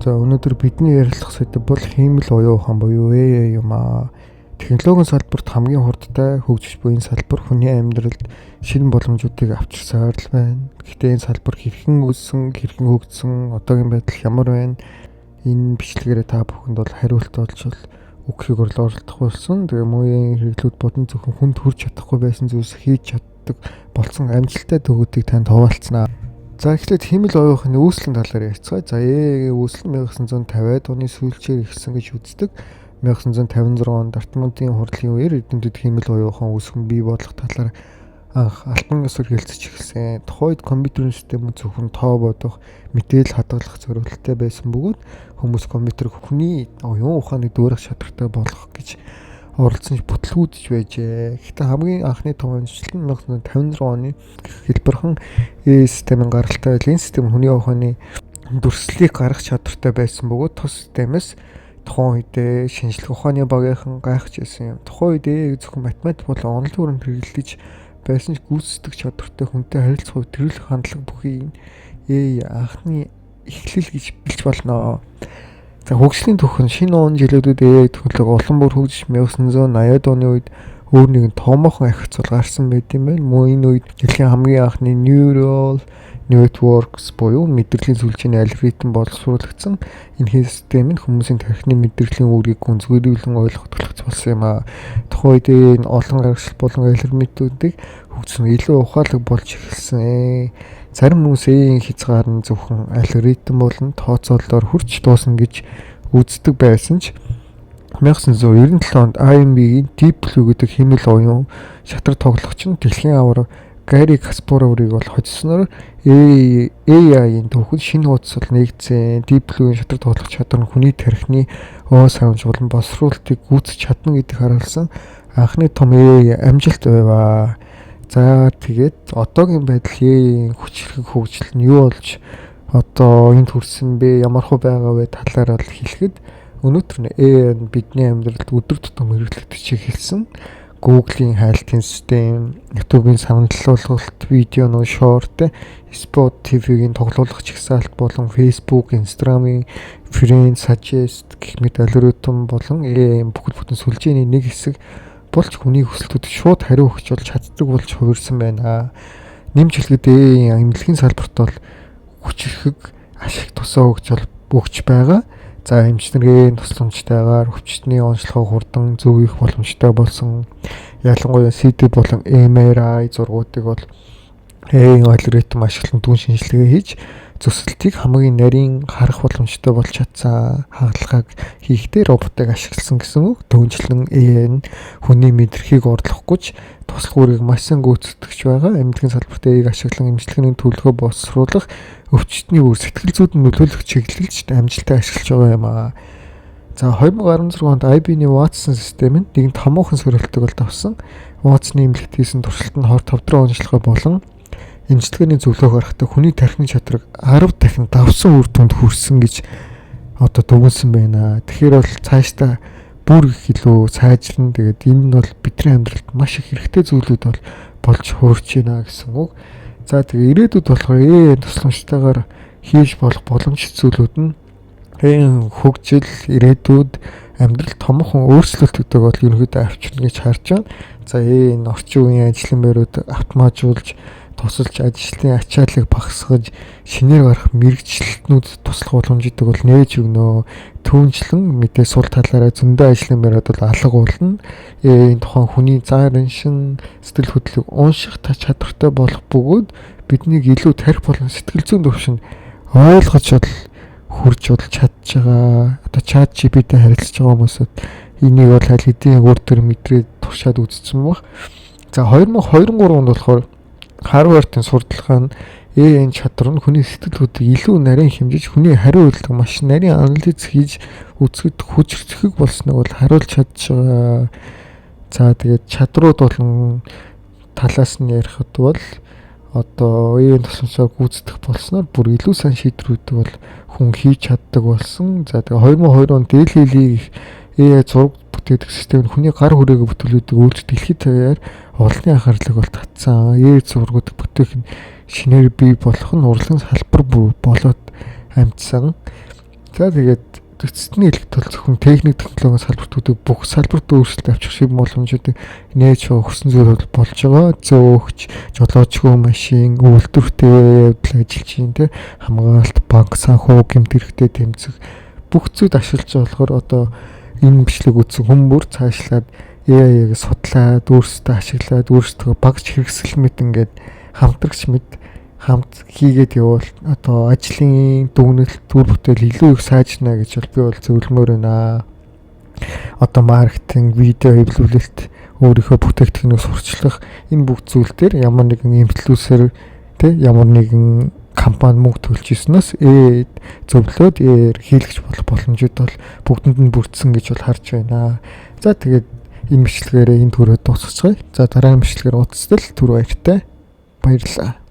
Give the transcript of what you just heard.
За өнөөдөр бидний ярилцах сэдэв бол хиймэл оюун ухаан буюу AI юм аа. Технологийн салбарт хамгийн хурдтай хөгжиж буй энэ салбар хүний амьдралд шинэ боломжуудыг авчирсаар л байна. Гэхдээ энэ салбар хэрхэн өссөн, хэрхэн хөгжсөн, одоогийн байдал ямар байна? Энэ бичлэгээрээ та бүхэнд бол хариулт олж өгөхийг оролдох болсон. Тэгээ мууийн хэрэглүүд бодон зөвхөн хүнд хүрч чадахгүй байсан зүйлс хийж чаддаг болсон амжилттай төгөөдийг танд хуваалцсанаа. За эхлээд хиймэл оюун ухааны үүслийн талаар ярьцгаая. За үүсэл 1950-ад оны сүүлчээр ихсэн гэж үздэг. 1956 онд Артемидийн хурлын үеэр эрдэмтэд хиймэл оюун ухаан үүсгэн бий болох талаар анх альбан ёсоор хэлцэж эхэлсэн. Тухайд компьютерийн систем зөвхөн тоо бодох, мэдээлэл хадгалах зорилттой байсан бөгөөд хүмүүс компьютерыг хүний оюун ухааныг дүүрэх шаардлагатай болгох гэж оролцсон бүтлгүүдж байжээ. Гэхдээ хамгийн анхны том онцлог нь 1956 оны хэлбэрхэн системийн гаралтай байл. Энэ систем хүний ухааны дүрслэлийг гаргах чадвартай байсан бөгөөд тус системээс тухайн үедээ шинжлэх ухааны багийнхан гайхаж байсан юм. Тухайн үед зөвхөн математик болон онолын хүрээнд хэрэглэж байсан ч гүйцэтгэх чадвартай хүнтэй харилцах төрөлх хандлага бүхий анхны эхлэл гэж билж болно. За хөгжлийн түүхэн шинэ он жилүүдэд AI технологи улам бүр хөгжиж 1980-ад оны үед өөр нэгэн томоохон ахицуул гарсан байт юм байна. Мөн энэ үед дэлхийн хамгийн анхны neural networks буюу мэдрэлийн сүлжээний алгоритм боловсруулагдсан. Энэ систем нь хүмүүсийн тархины мэдрэлийн үүргийг гүнзгийрүүлэн ойлгох төлөвлөж болсон юм аа. Тухайн үед энэ олон гаргашил болон алгоритмуудыг хөгжсөн илүү ухаалаг болж эхэлсэн. Зарим хүмүүс AI-ийн хязгаар нь зөвхөн алгоритм болон тооцоололоор хүрч дуусна гэж үздэг байсан ч 1997 онд IBM-ийн Deep Blue гэдэг хиймэл оюун шатрал тоглогч нь дэлхийн аваар Гарри Каспаровыг бол хоцсноор AI-ийн түүхэнд шинэ хуудас нэгдсэн. Deep Blue-ийн шатрал тоглох чадвар нь хүний тархины санамж болон боловсруулалтыг гүйцэж чадна гэдгийг харуулсан анхны том AI амжилт байваа. За тэгээд одоогийн байдлын хүчлэг хөгжил нь юу болж одоо энд хүрсэн бэ? Ямар хөө байгаа вэ? Талаар бол хэлэхэд өнөөдөр нь AI нь бидний амьдралд өдөр тутам хэрэглэгдэж эхэлсэн. Google-ийн хайлтын систем, YouTube-ийн санал болголт, видео нөө шорт, Spot TV-ийн тоглоулах чагсаалт болон Facebook, Instagram-ийн Friend Suggest гэх мэт алгоритм болон AI-ийн бүхэл бүтэн сүлжээний нэг хэсэг болж хүний хүсэлтүүд шууд хариу өгч болж чаддаг болж хувирсан байна. Нэмж хэлэхэд AI-ийн эмнэлгийн салбарт бол хүчрхэг ашиг тусаа өгч байгаа. За эмчнэрийн тусламжтайгаар өвчтний онцлогоо хурдан зөв их боломжтой болсон. Ялангуяа CT болон MRI зургуудыг бол AI алгоритм ашиглан дүн шинжилгээ хийж зөвсөлтийг хамгийн нарийн харах боломжтой болж чадсан. Хаалгааг хийхдээ роботыг ашигласан гэсэн үг. Дөнжлөн AI нь хүний мэдрхийг орлохгүйч туслах үүрийг маш сайн гүйцэтгэж байгаа. Эмнэлгийн салбарт AI-г ашиглан эмчилгээний төлөвлөгөө боловсруулах, өвчтний үр сэтгэл зүйд нөлөөлөх чиглэлд амжилттай ашиглаж байгаа юм аа. За 2016 онд IBM-ийн Watson систем нь нэгэн томоохон сөрөлтөг бол давсан. Watson-ы эмнэлэгт хийсэн туршилт нь 20 тавдрын онцлогоо болон эмчилгээний зөвлөгөө гаргахдаа хүний тархины чадрыг 10 дахин давсан үр дүнд хүрсэн гэж одоо дүгнсэн байна. Тэгэхээр бол цаашдаа бүр их илүү сайжирна. Тэгээд энэ нь бол бидний амьдралд маш их хэрэгтэй зүйлүүд бол болж хуурч байна гэсэн үг. За тэгээд ирээдүйд болохоор AI тусламжтайгаар хийж болох боломжит зүйлүүд нь хөгжил ирээдүйд амьдрал томхон өөрчлөлтөдөг бол ерөнхийдөө авчирна гэж харж байна. За энэ орчин үеийн ажлын байрууд автоматжуулж тусалж ажлын ачааллыг багасгаж шинээр гарах мэргэжилтнүүд туслах боломжтой бол нээж өгнө. Түүнчлэн мэдээ сул талаараа зөндөө ажлын байрууд бол алга болно. Энэ тухайн хүний зарын шин сэтгэл хөдлөлийг унших чадвартай болох бөгөөд биднийг илүү тарих болон сэтгэл зүйн төвшин ойлгож хурж чадж байгаа. Одоо чат GPT харилцаж байгаа хүмүүсд энийг бол аль хэдийн өөр төр мэдрээд туршаад үзсэн баг. За 2023 онд болохоор Harvard-ын сурталчилгаа нь AI-ийн чадвар нь хүний сэтгэл хөдлөлийг илүү нарийн хэмжиж хүний хариу үйлдэл маш нарийн анализ хийж үзэхэд хүчрхэг болсныг бол харуулж чадж байгаа. За тэгээд чадрууд болон талаас нь ярихад бол одоо AI-ийн тусламжаар гүйцэтгэх болсноор бүр илүү сайн шийдвэрүүдийг бол хүн хийж чаддаг болсон. За тэгээд 2020 онд Delhi-ийн AI зураг бүтээдэг систем нь хүний гар хүрээгээ бүтээлүүдийг үйлдэх дэлхийд даяар олонний анхаарлыг бол татсан. AI зургуудыг бүтээх нь шинээр бий болох нь урлагийн салбар болоод амжсан. За тэгээд эцэстний хэлэх тул зөвхөн техник технологийн салбартуудыг бүх салбарт өөрчлөлт авчих шиг боломжуудыг нээж өгсөн зүйл болж байгаа. Зөөгч, жолоочгүй машин, үйлдвэртэй явдал ажиллаж байна те хамгаалалт, банк, санхүү, гэмт хэрэгтэй тэмцэх бүх зүйлд ашиглаж байгаа болохоор одоо энэ бичлэг үзсэн хүмүүр цаашлаад AI-г судлаад өөрсдөө ашиглаад өөрсдөө багж хэрэгсэл мэт ингээд хамтрагч мэт хамт хийгээд явбал одоо ажлын дүгнэлт төр бүтээл илүү их сайжрна гэж бол би бол зөвлөмөр байна. Одоо маркетинг, видео хэвлүүлэлт, өөрийнхөө бүтээгдэхүүнийг сурчлах энэ бүх зүйл дээр ямар нэгэн инфлюенсер тэ ямар нэгэн компани мөнгө төлж ирснээс зөвлөөд хийлгэж болох боломжууд бол бүгдэнд нь бүрдсэн гэж бол харж байна. За тэгээд энэ бичлэгээрээ энэ төрөд дуусгацгаая. За дараагийн бичлэгээр уулзтал түр баяртай. Баярлалаа.